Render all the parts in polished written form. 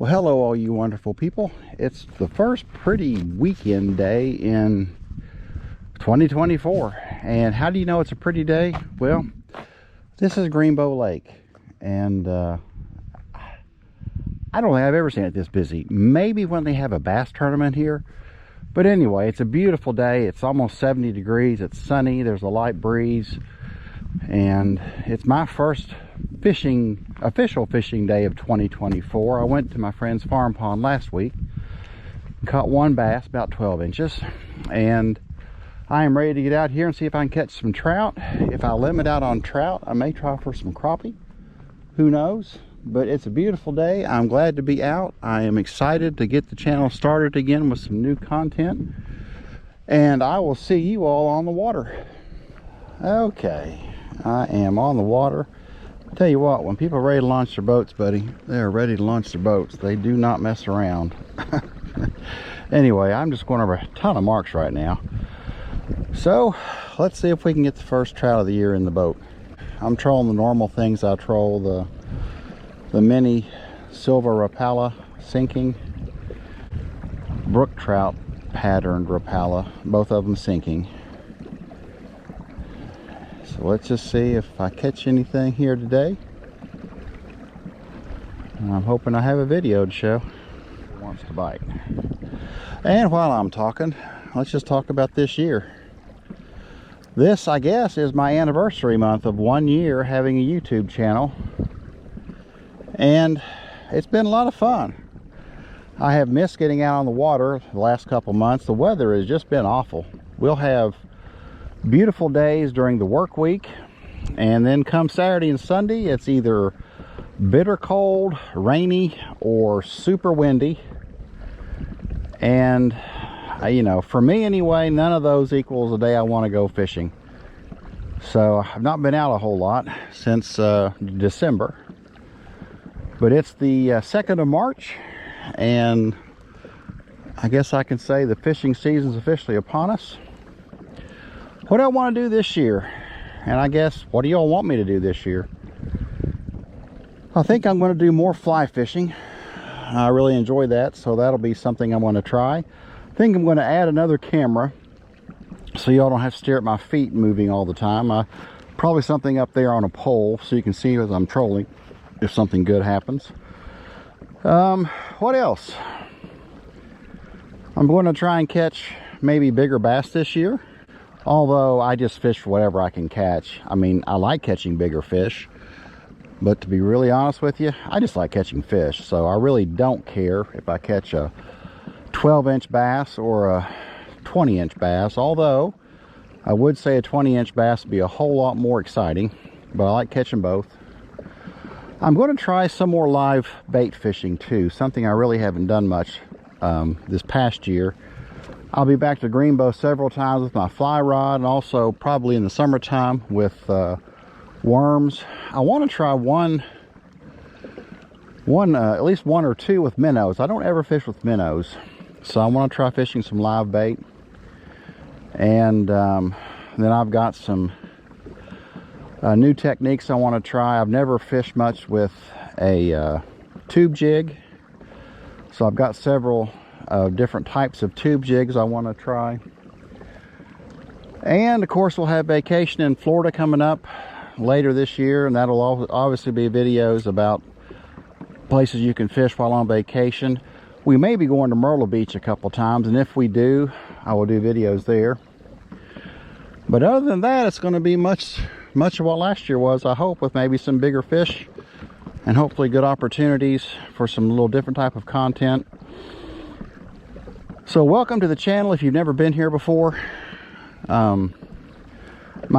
Well, hello all you wonderful people. It's the first pretty weekend day in 2024. And how do you know it's a pretty day? Well, this is Greenbo Lake. And I don't think I've ever seen it this busy. Maybe when they have a bass tournament here. But anyway, it's a beautiful day. It's almost 70 degrees. It's sunny. There's a light breeze. And it's my first official fishing day of 2024. I went to my friend's farm pond last week, caught one bass about 12 inches, and I am ready to get out here and see if I can catch some trout. If I limit out on trout, I may try for some crappie. Who knows? But it's a beautiful day. I'm glad to be out. I am excited to get the channel started again with some new content, and I will see you all on the water. Okay, I am on the water. Tell you what, when people are ready to launch their boats, buddy, they're ready to launch their boats. They do not mess around. Anyway, I'm just going over a ton of marks right now. So let's see if we can get the first trout of the year in the boat. I'm trolling the normal things. I troll the mini silver Rapala sinking, brook trout patterned Rapala, both of them sinking. So let's just see if I catch anything here today. And I'm hoping I have a video to show. Who wants to bite? And while I'm talking, let's just talk about this year. This, I guess, is my anniversary month of 1 year having a YouTube channel. And it's been a lot of fun. I have missed getting out on the water the last couple months. The weather has just been awful. We'll have beautiful days during the work week, and then come Saturday and Sunday, it's either bitter cold, rainy, or super windy. And you know, for me anyway, none of those equals a day I want to go fishing. So I've not been out a whole lot since December, but it's the 2nd of March, and I guess I can say the fishing season's officially upon us. What do I want to do this year? And I guess, what do y'all want me to do this year? I think I'm going to do more fly fishing. I really enjoy that, so that'll be something I'm going to try. I think I'm going to add another camera so y'all don't have to stare at my feet moving all the time. Probably something up there on a pole so you can see as I'm trolling if something good happens. What else? I'm going to try and catch maybe bigger bass this year. Although I just fish for whatever I can catch. I mean, I like catching bigger fish, but to be really honest with you, I just like catching fish. So I really don't care if I catch a 12-inch bass or a 20-inch bass. Although I would say a 20-inch bass would be a whole lot more exciting, but I like catching both. I'm going to try some more live bait fishing too, something I really haven't done much this past year. I'll be back to Greenbo several times with my fly rod, and also probably in the summertime with worms. I want to try at least one or two with minnows. I don't ever fish with minnows, so I want to try fishing some live bait. And then I've got some new techniques I want to try. I've never fished much with a tube jig, so I've got several different types of tube jigs I want to try. And of course, we'll have vacation in Florida coming up later this year, and that'll obviously be videos about places you can fish while on vacation. We may be going to Myrtle Beach a couple times, and if we do, I will do videos there. But other than that, it's going to be much of what last year was, I hope, with maybe some bigger fish and hopefully good opportunities for some little different type of content. So welcome to the channel if you've never been here before. My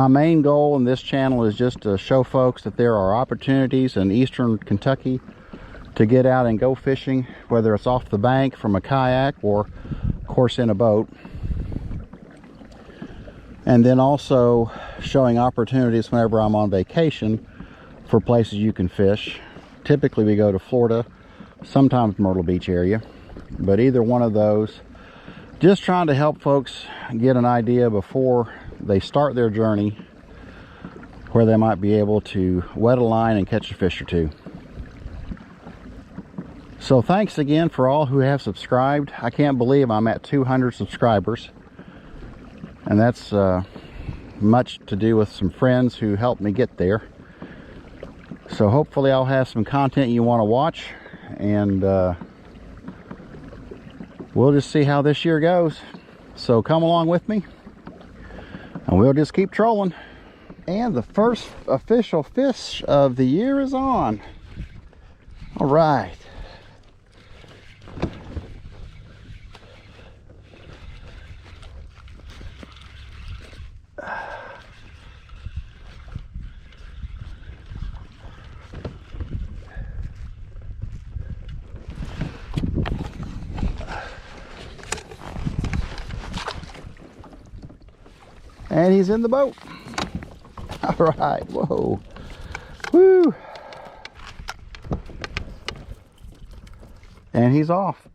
main goal in this channel is just to show folks that there are opportunities in eastern Kentucky to get out and go fishing, whether it's off the bank from a kayak or of course in a boat. And then also showing opportunities whenever I'm on vacation for places you can fish. Typically we go to Florida, sometimes Myrtle Beach area, but either one of those. Just trying to help folks get an idea before they start their journey where they might be able to wet a line and catch a fish or two. So thanks again for all who have subscribed. I can't believe I'm at 200 subscribers. And that's much to do with some friends who helped me get there. So hopefully I'll have some content you want to watch. And we'll just see how this year goes. So come along with me. And we'll just keep trolling. And the first official fish of the year is on. All right. And he's in the boat. All right, whoa, woo. And he's off.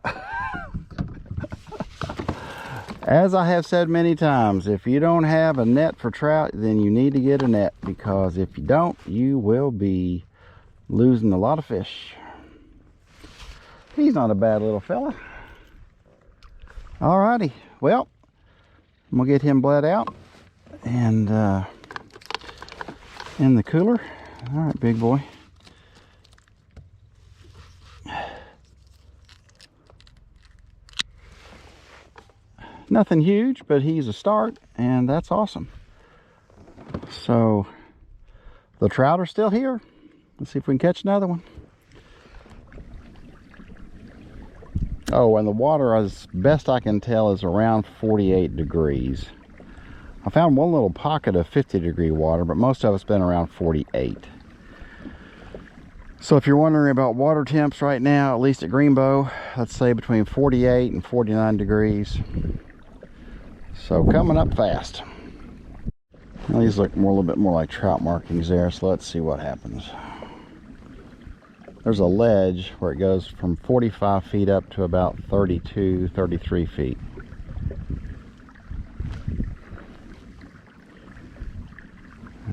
As I have said many times, if you don't have a net for trout, then you need to get a net, because if you don't, you will be losing a lot of fish. He's not a bad little fella. All righty, well, I'm gonna get him bled out and in the cooler. All right, big boy. Nothing huge, but he's a start, and that's awesome. So the trout are still here. Let's see if we can catch another one. Oh, and the water, as best I can tell, is around 48 degrees. I found one little pocket of 50-degree water, but most of it's been around 48. So if you're wondering about water temps right now, at least at Greenbo, let's say between 48 and 49 degrees. So coming up fast. Well, these look a little bit more like trout markings there, so let's see what happens. There's a ledge where it goes from 45 feet up to about 32, 33 feet.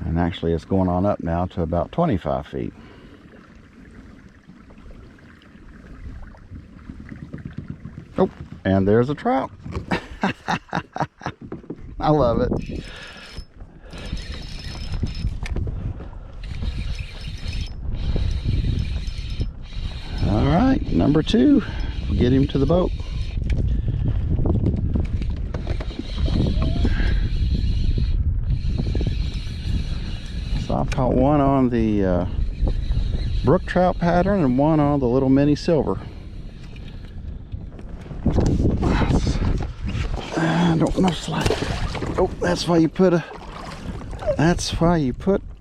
And actually it's going on up now to about 25 feet. Oh, and there's a trout. I love it. All right, number two. We'll get him to the boat. So I've caught one on the brook trout pattern and one on the little mini silver. I don't know, slide. Oh, that's why you put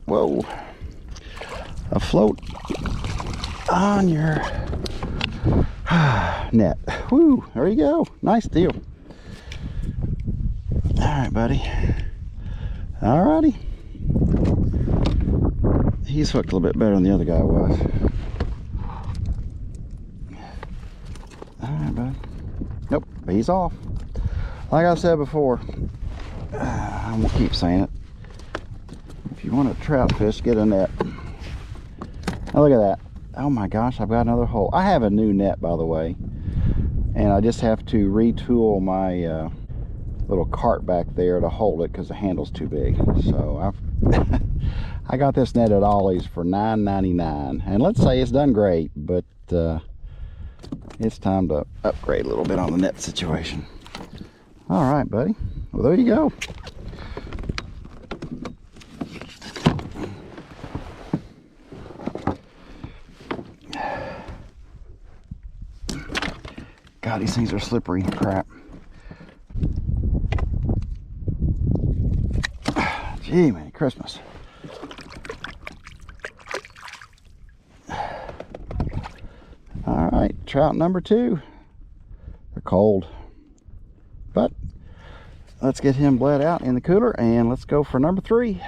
whoa, a float on your net. Woo, there you go. Nice deal. All right, buddy. All righty. He's hooked a little bit better than the other guy was. All right, bud. Nope, he's off. Like I said before, I'm gonna keep saying it. If you want a trout fish, get a net. Oh, look at that. Oh my gosh, I've got another hole. I have a new net, by the way, and I just have to retool my little cart back there to hold it because the handle's too big. So I got this net at Ollie's for $9.99, and let's say it's done great, but it's time to upgrade a little bit on the net situation. All right, buddy. Well, there you go. God, these things are slippery. Crap. Gee, man, Christmas. All right, trout number two. They're cold. But let's get him bled out in the cooler and let's go for number three.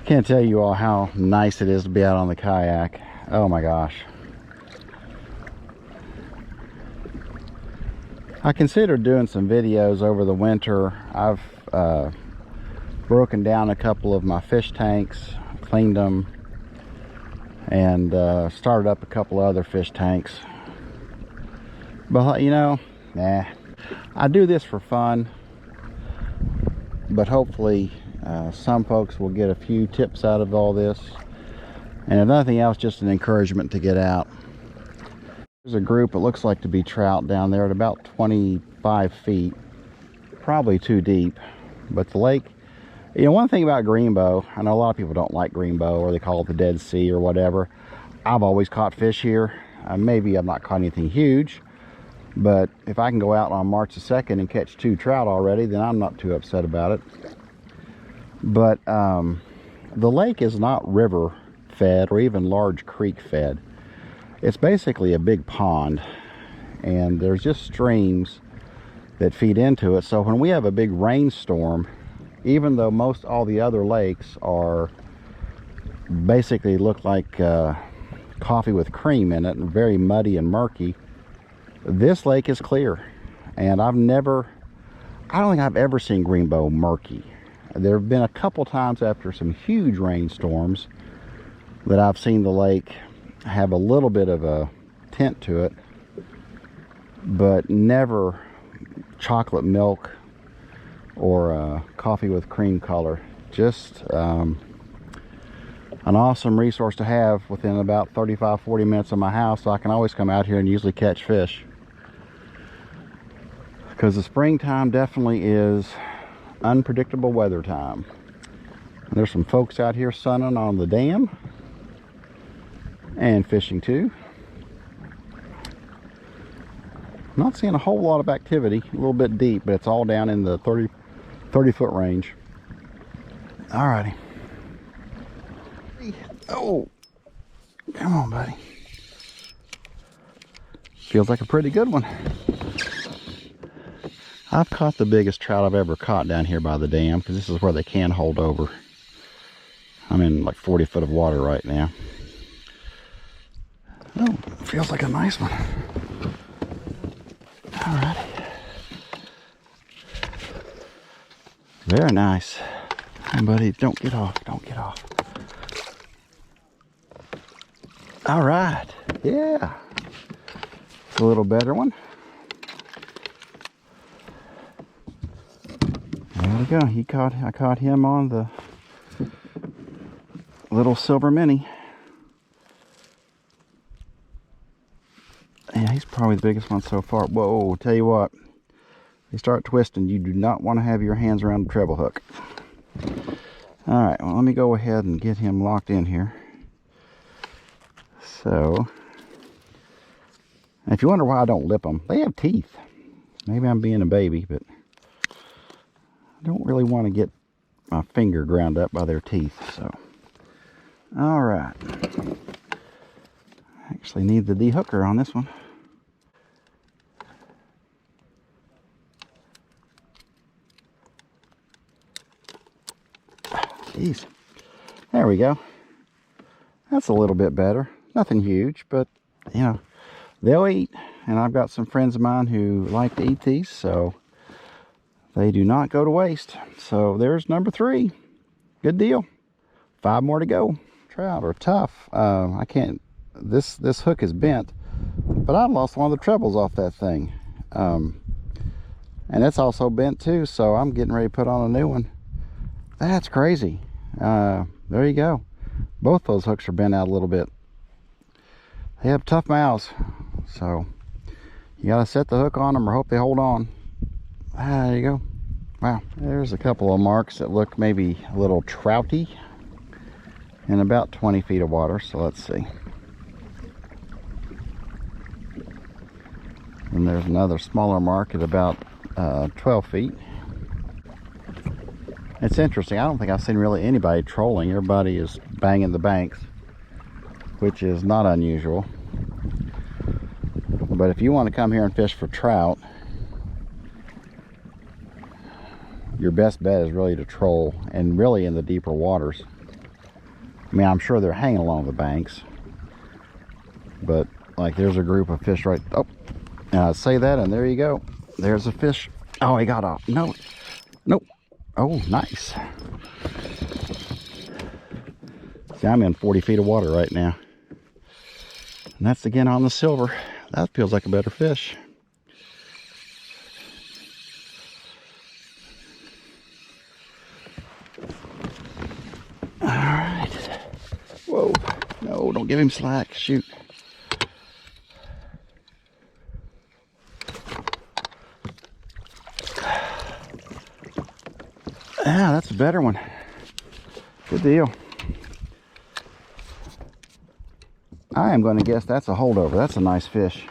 Can't tell you all how nice it is to be out on the kayak. Oh my gosh. I considered doing some videos over the winter. I've broken down a couple of my fish tanks, cleaned them, and started up a couple of other fish tanks. But you know, I do this for fun, but hopefully some folks will get a few tips out of all this, and if nothing else, just an encouragement to get out. There's a group, it looks like to be trout down there at about 25 feet, probably too deep. But the lake, you know, one thing about Greenbo, I know a lot of people don't like Greenbo, or they call it the Dead Sea or whatever. I've always caught fish here. Maybe I've not caught anything huge, but if I can go out on March the 2nd and catch 2 trout already, then I'm not too upset about it. But the lake is not river fed or even large creek fed. It's basically a big pond, and there's just streams that feed into it. So when we have a big rainstorm, even though most all the other lakes are basically look like coffee with cream in it and very muddy and murky, this lake is clear. And I don't think I've ever seen Greenbo murky. There have been a couple times after some huge rainstorms that I've seen the lake have a little bit of a tint to it, but never chocolate milk or coffee with cream color. Just an awesome resource to have within about 35-40 minutes of my house, so I can always come out here and usually catch fish, because the springtime definitely is unpredictable weather time. And there's some folks out here sunning on the dam and fishing too. Not seeing a whole lot of activity, a little bit deep, but it's all down in the 30 foot range. Alrighty. Oh, come on, buddy. Feels like a pretty good one. I've caught the biggest trout I've ever caught down here by the dam, because this is where they can hold over. I'm in like 40 foot of water right now. Oh, feels like a nice one. Alrighty. Very nice. Hey, buddy, don't get off, don't get off. Alright, yeah. It's a little better one. There we go. I caught him on the little silver mini. Yeah, he's probably the biggest one so far. Whoa, tell you what, they start twisting. You do not want to have your hands around the treble hook. All right, well, let me go ahead and get him locked in here. So, if you wonder why I don't lip them, they have teeth. Maybe I'm being a baby, but I don't really want to get my finger ground up by their teeth. So, all right. Actually need the de-hooker on this one. Jeez. There we go. That's a little bit better. Nothing huge, but you know, they'll eat. And I've got some friends of mine who like to eat these, so they do not go to waste. So there's number 3. Good deal. 5 more to go. Trout are tough. I can't. This hook is bent, but I lost one of the trebles off that thing, and it's also bent too. So I'm getting ready to put on a new one. That's crazy. There you go. Both those hooks are bent out a little bit. They have tough mouths, so you gotta set the hook on them or hope they hold on. There you go. Wow, there's a couple of marks that look maybe a little trouty in about 20 feet of water. So let's see. And there's another smaller mark at about 12 feet. It's interesting. I don't think I've seen really anybody trolling. Everybody is banging the banks, which is not unusual. But if you want to come here and fish for trout, your best bet is really to troll, and really in the deeper waters. I mean, I'm sure they're hanging along the banks, but like there's a group of fish right. Oh, say that, and there you go. There's a fish. Oh, he got off. No, nope. Oh, nice. See, I'm in 40 feet of water right now. And that's again on the silver. That feels like a better fish. All right. Whoa. No, don't give him slack. Shoot. Ah, that's a better one. Good deal. I am going to guess that's a holdover. That's a nice fish.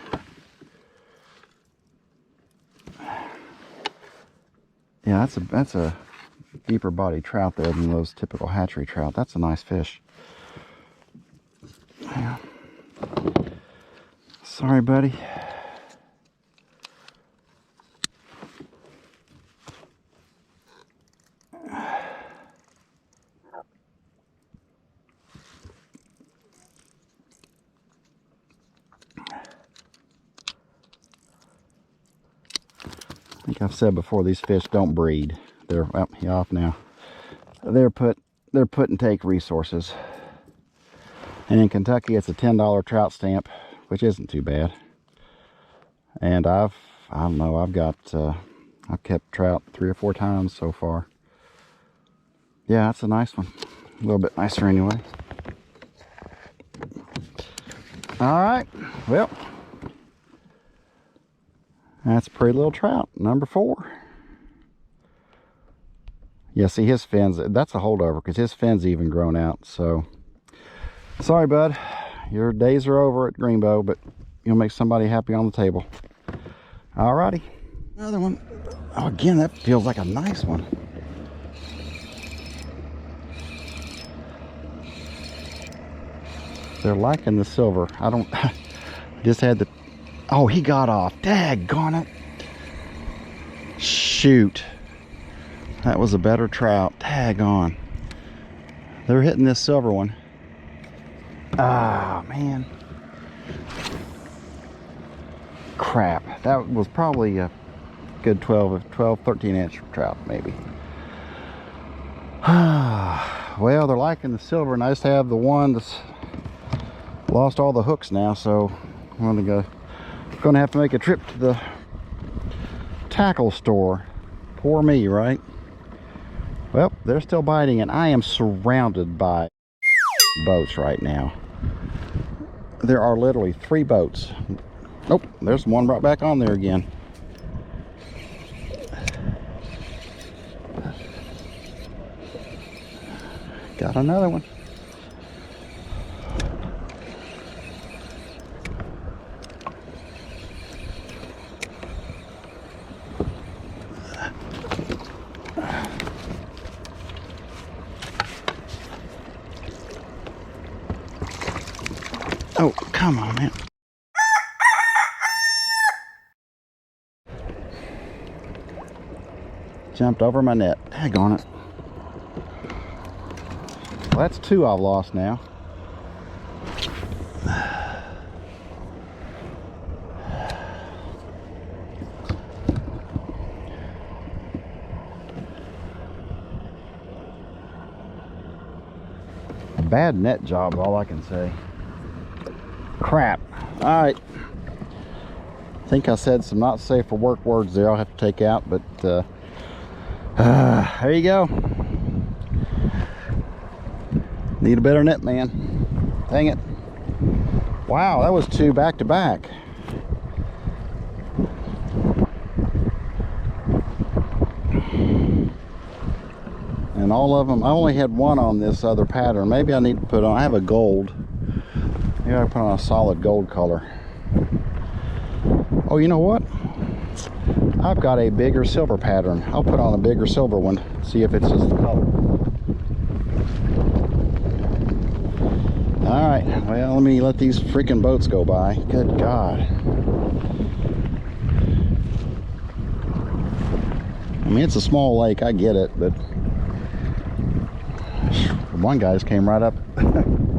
Yeah, that's a deeper body trout there than those typical hatchery trout. That's a nice fish. Yeah. Sorry, buddy. I think I've said before, these fish don't breed. They're off now. They're put and take resources. And in Kentucky, it's a $10 trout stamp, which isn't too bad. And I don't know, I've kept trout 3 or 4 times so far. Yeah, that's a nice one. A little bit nicer anyway. All right, well, that's a pretty little trout, number 4. Yeah, see his fins, that's a holdover because his fins even grown out. So, sorry, bud, your days are over at Greenbo, but you'll make somebody happy on the table. All righty, another one. Oh, again, that feels like a nice one. They're liking the silver. I don't, just had to, oh, he got off. Daggone it. Shoot. That was a better trout. Daggone. They're hitting this silver one. Ah, man. Crap. That was probably a good 12, 13 inch trout, maybe. Well, they're liking the silver, and I just have the one that's lost all the hooks now, so I'm gonna have to make a trip to the tackle store. Poor me, right? Well, they're still biting, and I am surrounded by boats right now. There are literally 3 boats. Nope, there's one right back on there again. Got another one. Oh, come on, man. Jumped over my net. Daggone it. Well, that's 2 I've lost now. Bad net job, all I can say. Crap. All right. I think I said some not safe for work words there I'll have to take out, but there you go. Need a better net, man. Dang it. Wow, that was 2 back to back. And all of them, I only had 1 on this other pattern. Maybe I need to put on, I have a gold. Maybe I put on a solid gold color. Oh, you know what? I've got a bigger silver pattern. I'll put on a bigger silver one, see if it's just the color. All right, well, let me let these freaking boats go by. Good God. I mean, it's a small lake, I get it, but one guy just came right up.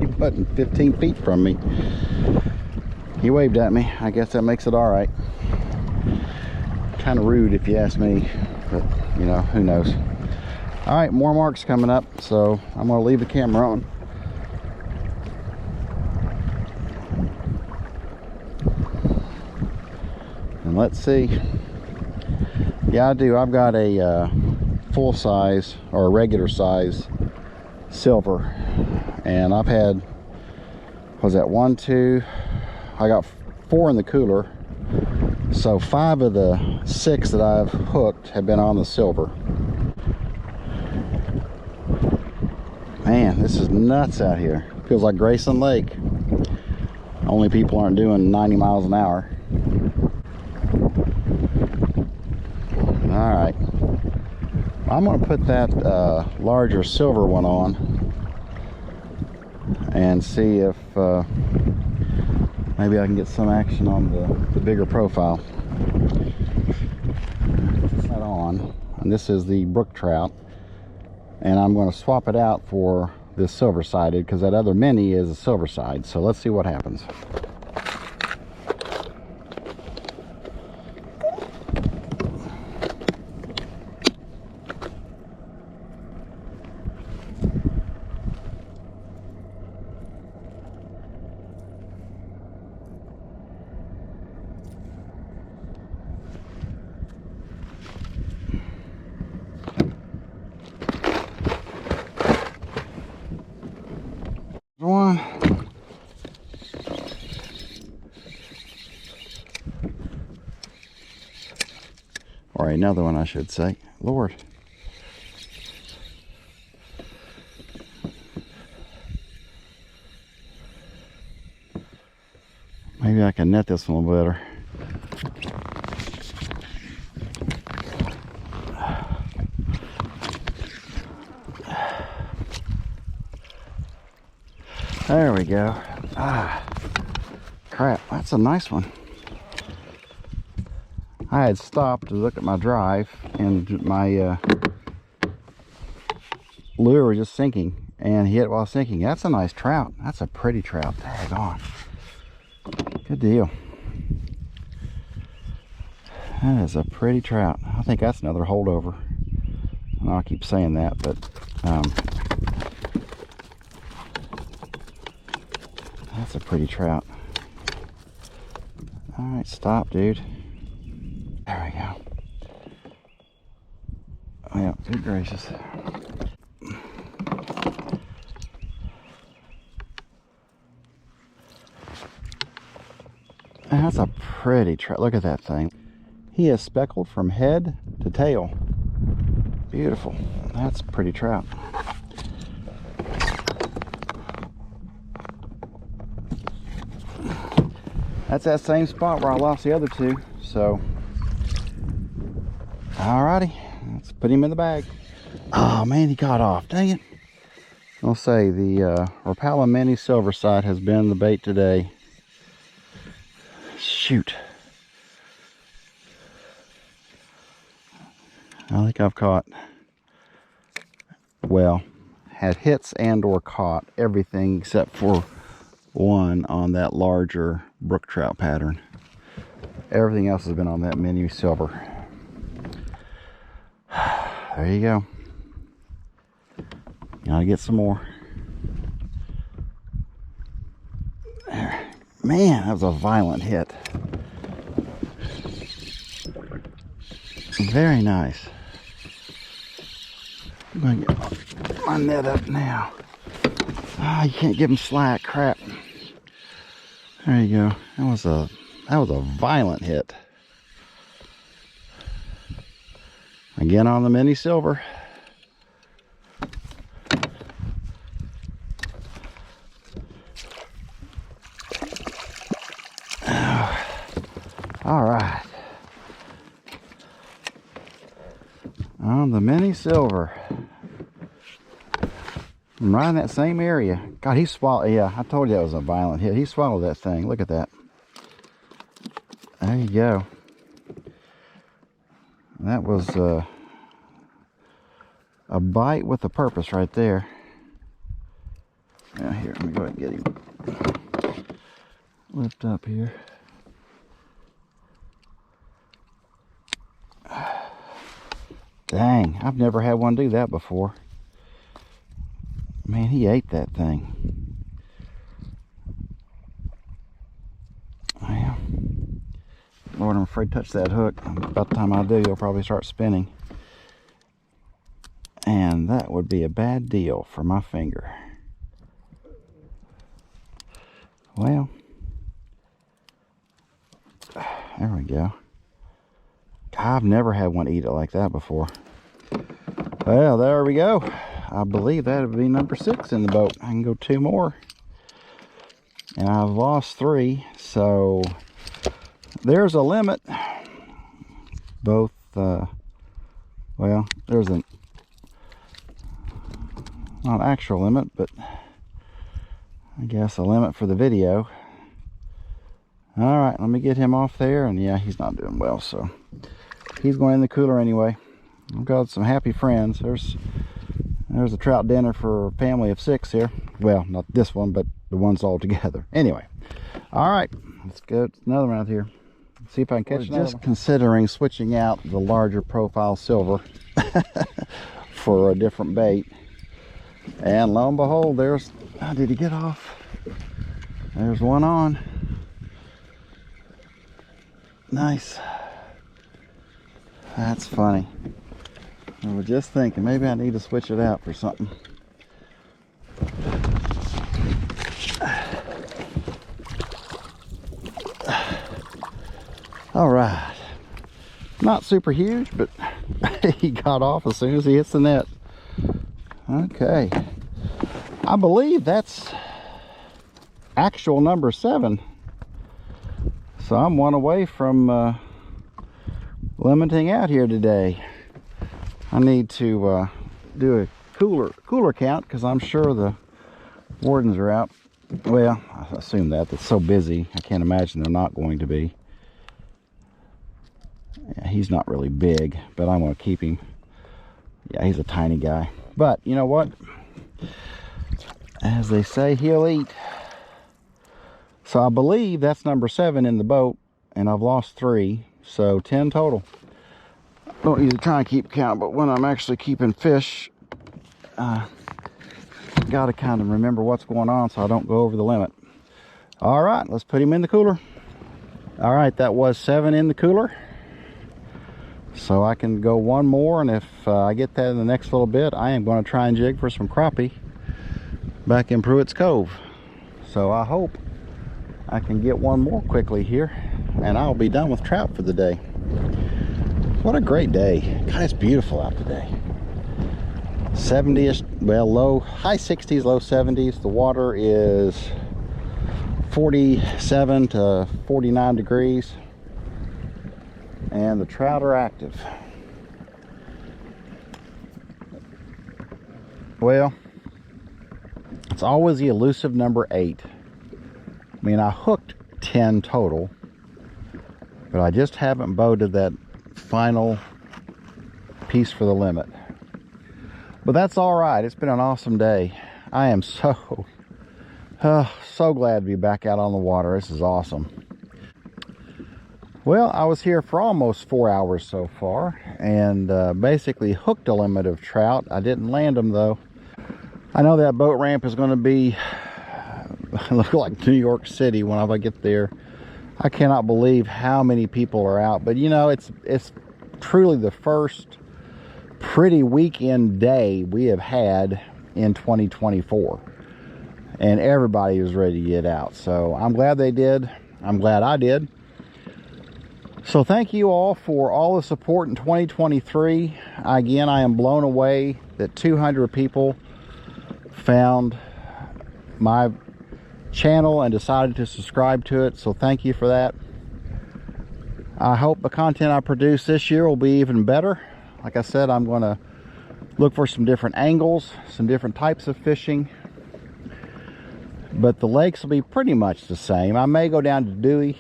He wasn't 15 feet from me. He waved at me. I guess that makes it all right. Kind of rude if you ask me, but you know, who knows. All right, more marks coming up, so I'm gonna leave the camera on. And let's see. Yeah, I do. I've got a full size or a regular size silver, and I've had, was that 1, 2, I got 4 in the cooler, so 5 of the 6 that I've hooked have been on the silver. Man, this is nuts out here. Feels like Grayson Lake, only people aren't doing 90 miles an hour. All right, I'm gonna put that larger silver one on and see if maybe I can get some action on the bigger profile. Put that on, and this is the brook trout, and I'm going to swap it out for this silver sided because that other mini is a silver side. So let's see what happens. One. Or another one, I should say. Lord. Maybe I can net this one a little better. There we go. Ah, crap, that's a nice one. I had stopped to look at my drive and my lure was just sinking, and he hit while sinking. That's a nice trout. That's a pretty trout. Daggone. Good deal. That is a pretty trout. I think that's another holdover. I know I keep saying that, but that's a pretty trout. All right, stop, dude. There we go. Oh, yeah, good gracious. That's a pretty trout. Look at that thing. He is speckled from head to tail. Beautiful. That's a pretty trout. That's that same spot where I lost the other two. So, alrighty, let's put him in the bag. Oh man, he got off. Dang it. I'll say the Rapala Mini Silver Side has been the bait today. Shoot. I think I've caught, well, had hits and or caught everything except for one on that larger brook trout pattern. Everything else has been on that mini silver. There you go. Gotta get some more. There. Man, that was a violent hit. Very nice. I'm gonna get my net up now. Ah, you can't give him slack. Crap. There you go. That was a violent hit. Again on the mini silver. All right. On the mini silver. I'm right in that same area. God, he swallowed. Yeah, I told you that was a violent hit. He swallowed that thing. Look at that. There you go. That was a bite with a purpose right there. Now here, let me go ahead and get him. Lift up here. Dang, I've never had one do that before. Man, he ate that thing. Well, Lord, I'm afraid to touch that hook. About the time I do, you'll probably start spinning. And that would be a bad deal for my finger. Well, there we go. I've never had one eat it like that before. Well, there we go. I believe that would be number 6 in the boat. I can go 2 more. And I've lost 3, so there's a limit. Both, well, there's not an actual limit, but I guess a limit for the video. All right, let me get him off there. And yeah, he's not doing well, so he's going in the cooler anyway. I've got some happy friends. There's a trout dinner for a family of 6 here. Well, not this one, but the ones all together. Anyway, all right, let's go to another one out here. See if I can catch another one. Just considering switching out the larger profile silver for a different bait. And lo and behold, there's, oh, did he get off? There's one on. Nice. That's funny. I was just thinking, maybe I need to switch it out for something. All right. Not super huge, but he got off as soon as he hits the net. Okay. I believe that's actual number 7. So I'm one away from limiting out here today. I need to do a cooler count because I'm sure the wardens are out. Well, I assume that. It's so busy, I can't imagine they're not going to be. Yeah, he's not really big, but I'm going to keep him. Yeah, he's a tiny guy. But you know what? As they say, he'll eat. So I believe that's number 7 in the boat, and I've lost 3, so 10 total. Don't usually try and keep count, but when I'm actually keeping fish, got to kind of remember what's going on so I don't go over the limit. All right, let's put him in the cooler. All right, that was 7 in the cooler. So I can go 1 more, and if I get that in the next little bit, I am going to try and jig for some crappie back in Pruitt's Cove. So I hope I can get 1 more quickly here, and I'll be done with trout for the day. What a great day. God, it's beautiful out today. 70ish, well, high 60s, low 70s. The water is 47 to 49 degrees. And the trout are active. Well, it's always the elusive number 8. I mean, I hooked 10 total, but I just haven't boated that final piece for the limit. But that's all right. It's been an awesome day. I am so glad to be back out on the water. This is awesome. Well, I was here for almost 4 hours so far, and basically hooked a limit of trout. I didn't land them though. I know that boat ramp is going to be look like New York City when I get there. I cannot believe how many people are out, but you know, it's truly the first pretty weekend day we have had in 2024, and everybody was ready to get out. So I'm glad they did. I'm glad I did. So thank you all for all the support in 2023. Again, I am blown away that 200 people found my channel and decided to subscribe to it. So thank you for that. I hope the content I produce this year will be even better. Like I said, I'm going to look for some different angles, some different types of fishing. But the lakes will be pretty much the same. I may go down to Dewey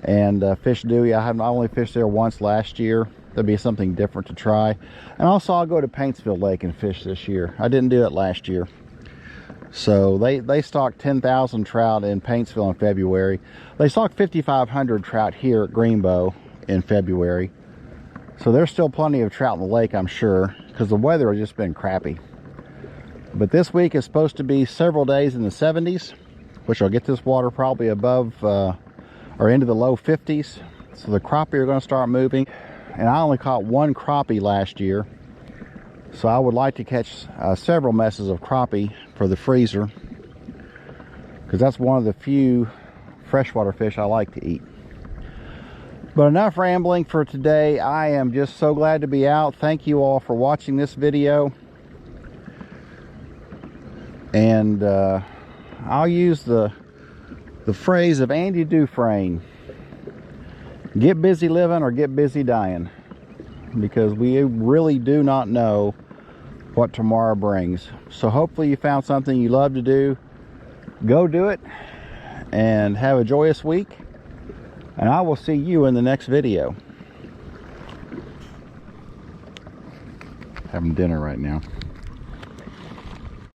and fish Dewey. I only fished there once last year. There'll be something different to try. And also I'll go to Paintsville Lake and fish this year. I didn't do it last year. So they stocked 10,000 trout in Paintsville in February. They stocked 5,500 trout here at Greenbo in February. So there's still plenty of trout in the lake, I'm sure, because the weather has just been crappy. But this week is supposed to be several days in the 70s, which will get this water probably above or into the low 50s. So the crappie are going to start moving. And I only caught one crappie last year. So I would like to catch several messes of crappie for the freezer, because that's one of the few freshwater fish I like to eat. But enough rambling for today. I am just so glad to be out. Thank you all for watching this video. And I'll use the phrase of Andy Dufresne: get busy living or get busy dying, because we really do not know what tomorrow brings. So hopefully you found something you love to do. Go do it and have a joyous week. And I will see you in the next video. Having dinner right now.